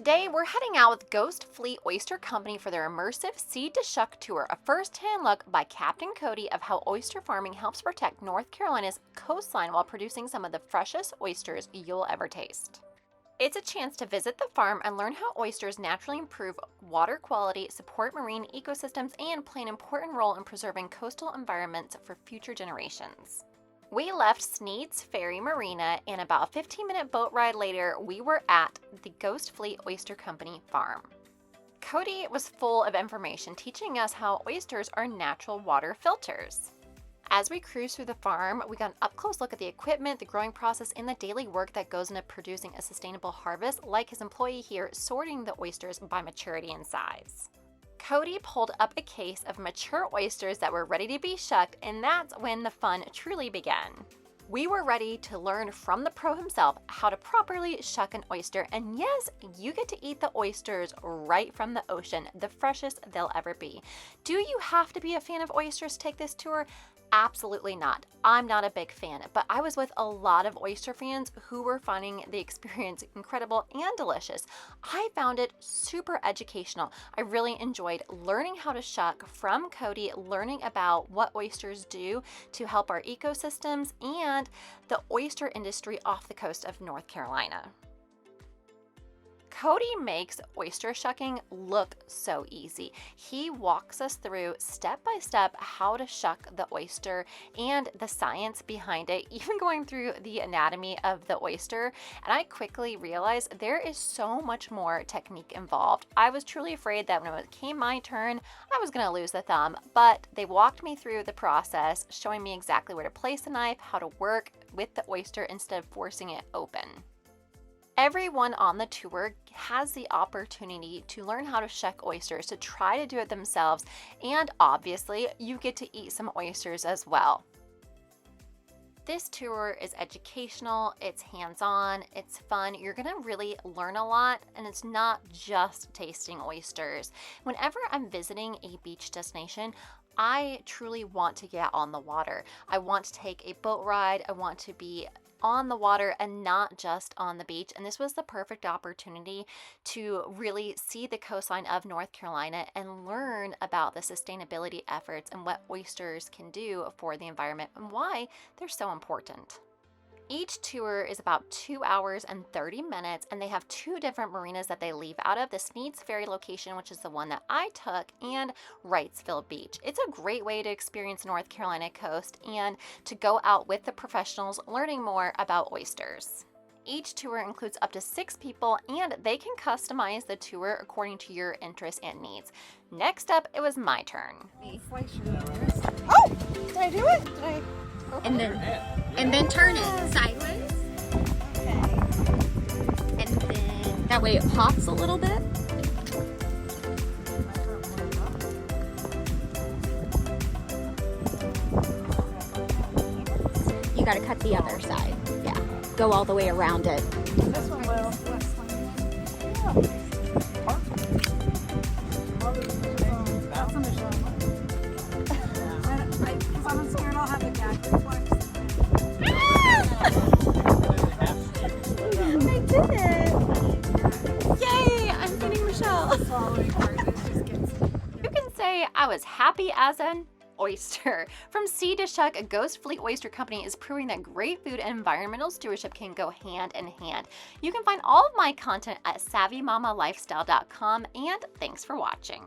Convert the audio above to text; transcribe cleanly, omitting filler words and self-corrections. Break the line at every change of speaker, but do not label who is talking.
Today, we're heading out with Ghost Fleet Oyster Company for their immersive Seed to Shuck tour, a first-hand look by Captain Cody of how oyster farming helps protect North Carolina's coastline while producing some of the freshest oysters you'll ever taste. It's a chance to visit the farm and learn how oysters naturally improve water quality, support marine ecosystems, and play an important role in preserving coastal environments for future generations. We left Sneads Ferry Marina, and about a 15-minute boat ride later, we were at the Ghost Fleet Oyster Company farm. Cody was full of information, teaching us how oysters are natural water filters. As we cruised through the farm, we got an up-close look at the equipment, the growing process, and the daily work that goes into producing a sustainable harvest, like his employee here sorting the oysters by maturity and size. Cody pulled up a case of mature oysters that were ready to be shucked, and that's when the fun truly began. We were ready to learn from the pro himself how to properly shuck an oyster, and yes, you get to eat the oysters right from the ocean, the freshest they'll ever be. Do you have to be a fan of oysters to take this tour? Absolutely not. I'm not a big fan, but I was with a lot of oyster fans who were finding the experience incredible and delicious. I found it super educational. I really enjoyed learning how to shuck from Cody, learning about what oysters do to help our ecosystems and the oyster industry off the coast of North Carolina. Cody makes oyster shucking look so easy. He walks us through step by step how to shuck the oyster and the science behind it, even going through the anatomy of the oyster. And I quickly realized there is so much more technique involved. I was truly afraid that when it came my turn, I was going to lose the thumb, but they walked me through the process, showing me exactly where to place the knife, how to work with the oyster instead of forcing it open. Everyone on the tour has the opportunity to learn how to shuck oysters, to try to do it themselves, and obviously you get to eat some oysters as well. This tour is educational, it's hands-on, it's fun, you're gonna really learn a lot, and it's not just tasting oysters. Whenever I'm visiting a beach destination, I truly want to get on the water. I want to take a boat ride, I want to be on the water and not just on the beach, and this was the perfect opportunity to really see the coastline of North Carolina and learn about the sustainability efforts and what oysters can do for the environment and why they're so important. Each tour is about 2 hours and 30 minutes, and they have two different marinas that they leave out of: the Sneads Ferry location, which is the one that I took, and Wrightsville Beach. It's a great way to experience North Carolina coast and to go out with the professionals learning more about oysters. Each tour includes up to 6 people, and they can customize the tour according to your interests and needs. Next up, it was my turn.
Oh! Did I do it? Did I?
And then turn it sideways.
Okay.
And then that way it pops a little bit. You gotta cut the other side. Yeah. Go all the way around it.
This one will. Because I'm scared I'll have a gag reflex.
I did it! Yay! I'm feeding Michelle.
You can say I was happy as an oyster. From Seed to Shuck, Ghost Fleet Oyster Company is proving that great food and environmental stewardship can go hand in hand. You can find all of my content at savvymamalifestyle.com, and thanks for watching.